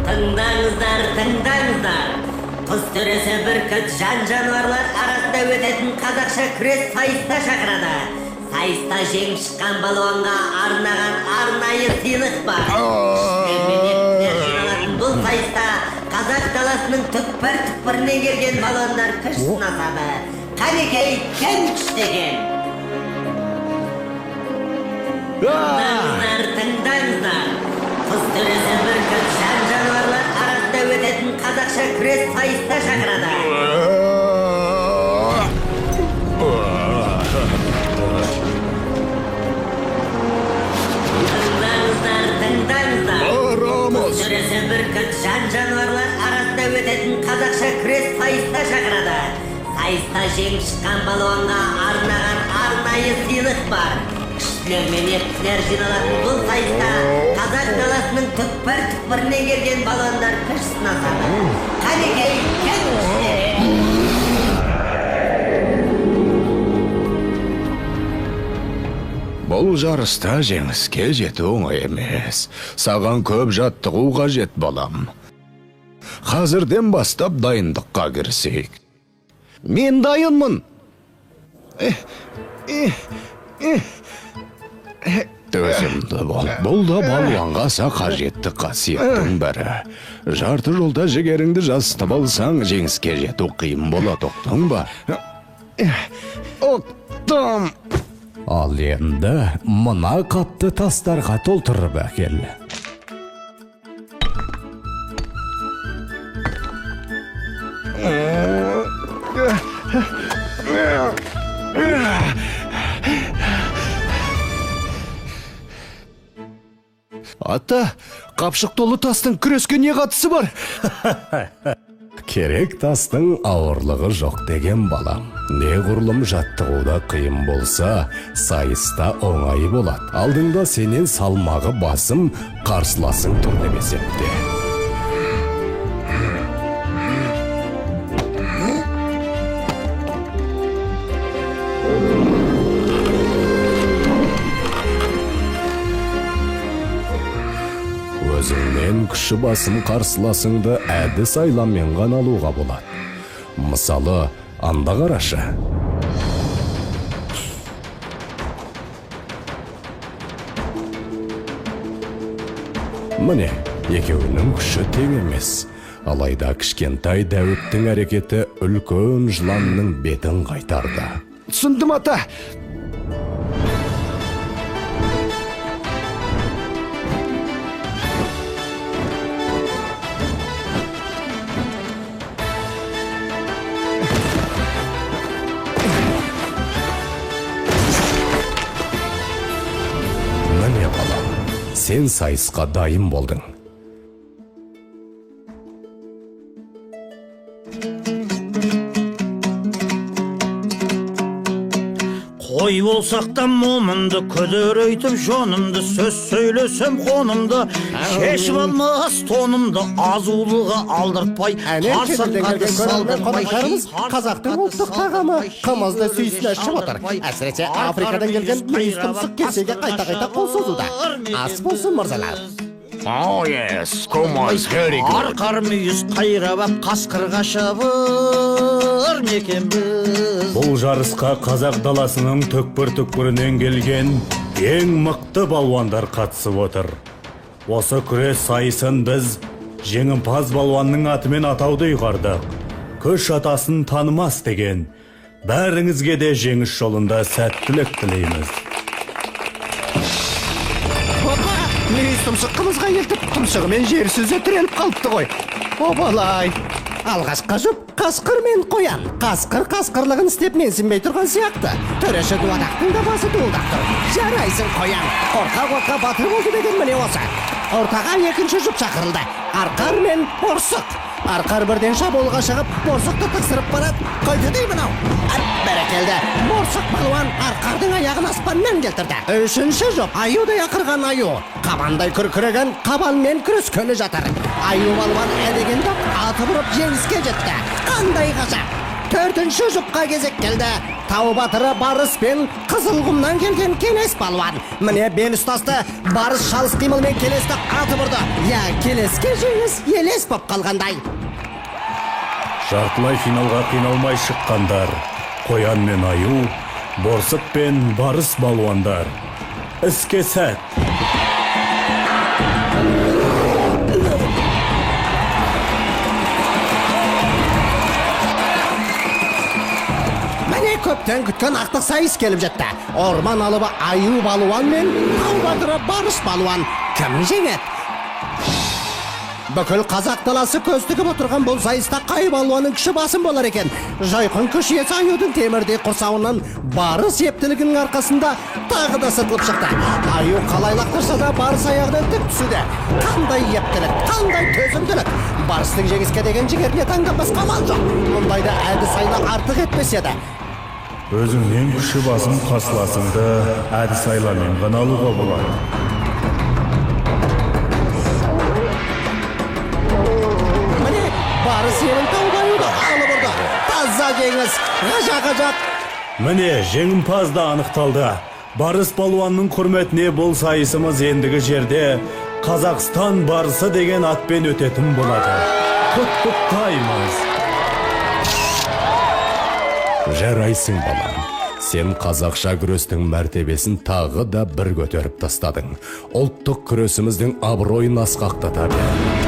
Tыңдаңыздар. Құз төресі бүркіт жан-жануарлар арасында өтетін қазақша күрес сайыста шақырады. Сайыста жеңіп шыққан балуанға арнаған арнайы сыйлық бар. Бұл сайыста қазақ даласының түкпір-түкпірінен келген балуандар күш сынасады. Қанекей кім күштеген? Тыңдаңыздар. Құз төресі бүркіт жан-жануарлар арасында өтетін қазақша күрес сайыста шақырады. Тыңдаңыздар. Құз төресі бүркіт жан-жануарлар арасында өтетін қазақша күрес сайыста шақырады. Сайыста жеңіп шыққан балуанға арнаған арнайы сыйлық бар. Күштілер мен епсілер жиналатын бұл сайыста қазақ даласының түкпір-түкпірінен келген балуандар күш сынасады. Қанекей кім күштеген? Бұл жарыста жеңіске жету оңай емес. Саған көп жаттығу қажет, балам. Қазірден бастап дайындыққа кірісейік. Мен дайынмын. Төзімді бол. Бұл да балуанға аса қажетті қасиеттің бірі. Жарты жолда жігеріңді жастып алсаң, жеңіске жету қиын болады, ұқтың ба? Ұқтым. Ал енді мына қапты тастарға толтырып әкел. Ата, қапшық толы тастың күреске не қатысы бар? Керек тастың ауырлығы жоқ деген балам. Неғұрлым жаттығуда қиын болса, сайыста оңай болады. Алдыңда сенен салмағы басым, қарсыласың тұр деп есепте. Өзіңнен күші басым қарсыласыңды әдіс айламен ғана алуға болады. Мысалы, анда қарашы. Міне, екеуінің күші тең емес. Алайда кішкентай Дәуіттің әрекеті үлкен жыланның бетін қайтарды. Түсіндім, ата. Сен сайысқа дайын болдың. Қой болсақ та момынды, күдірейтіп жонымды, сөз сөйлесем қонымды, шешіп алмас тонымды, азулыға алдыртпай, қарсаққарды салдыртпай. Қазақтың ұлттық тағамы қымызды сүйсіне ішіп отыр. Әсіресе Африкадан келген мүйіз тұмсық кесеге қайта-қайта қол созуда. Ас болсын, мырзалар. Oh yes, комаз, very good. Арқар мүйіз қайрап ап қасқырға шабыр мекен біз. Бұл жарысқа қазақ даласының түкпір-түкпірінен келген ең мықты балуандар қатысып отыр. Осы күрес сайысын біз жеңімпаз балуанның атымен атауды ұйғардық. Күш атасын танымас деген. Бәріңізге де жеңіс жолында сәттілік тілейміз. Мүйіз тұмсық қымызға елтіп, тұмсығымен жер сөзі тіреліп қалыпты ғой. Обалай! Алғашқа жұп, қасқыр мен қоян. Қасқыр қасқырлығын істеп менсінбей тұрған сияқты. Төреші дуадақтың да басы дуылдақ тұр. Жарайсың қоян, қорқа батыр болды деген міне осы. Ортаға екінші жұп шақырылды. Арқар мен борсық. Арқар бірден шабуылға шығып, борсықты тықсырып барады. Қойды дей мынау. Бәрекелді, борсық балуан арқардың аяғын аспаннан келтірді. Үшінші жұп, аюдай ақырған аю. Қабандай күркіреген қабанмен күрескелі жатыр. Аю балуан әдегенді аты бұрып жеңіске жетті. Қандай ғажап. Төртінші жұпқа кезек келді. тау батыры барыс пен қызылқұмнан келген келес балуан. Міне бел ұстасты, барыс шалыс қимылмен келесті атып ұрды. Я, келеске жеңіс елес боп қалғандай. Жартылай финалға қиналмай шыққандар. Қоян мен аю, борсық пен барыс балуандар. Іске сәт. Міне көптен күткен ақтық сайыс келіп жетті. Орман алыбы аю балуан мен тау батыры барыс балуан. Кім жеңеді? Бүкіл қазақ даласы көз тігіп отырған бұл сайыста қай балуанның күші басым болар екен. Жайқын күш иесі аюдың темірдей құрсауынан барыс ептілігінің арқасында тағы да сытылып шықты. Аю қалай лақтырса да барыс аяғынан тік түсуде. Қандай ептілік, қандай төзімділік. Барыстың жеңіске деген жігеріне таңдап басқа амал жоқ. Мұндайда әдіс айлы артық етпес еді. Өзіңнен күші басым қарсыласыңды әдіс айламен ғана алуға болады. Барыс елін таубаюды алып ұрды. Таза жеңіс, ғажақ. Міне жеңімпаз да анықталды. Барыс балуанның құрметіне бұл сайысымыз ендігі жерде Қазақстан барысы деген атпен өтетін болады. Құттықтаймыз. Жарайсың балам. Сен қазақша күрестің мәртебесін тағы да бір көтеріп тастадың. Ұлттық күресіміздің абыройын асқақтата бер.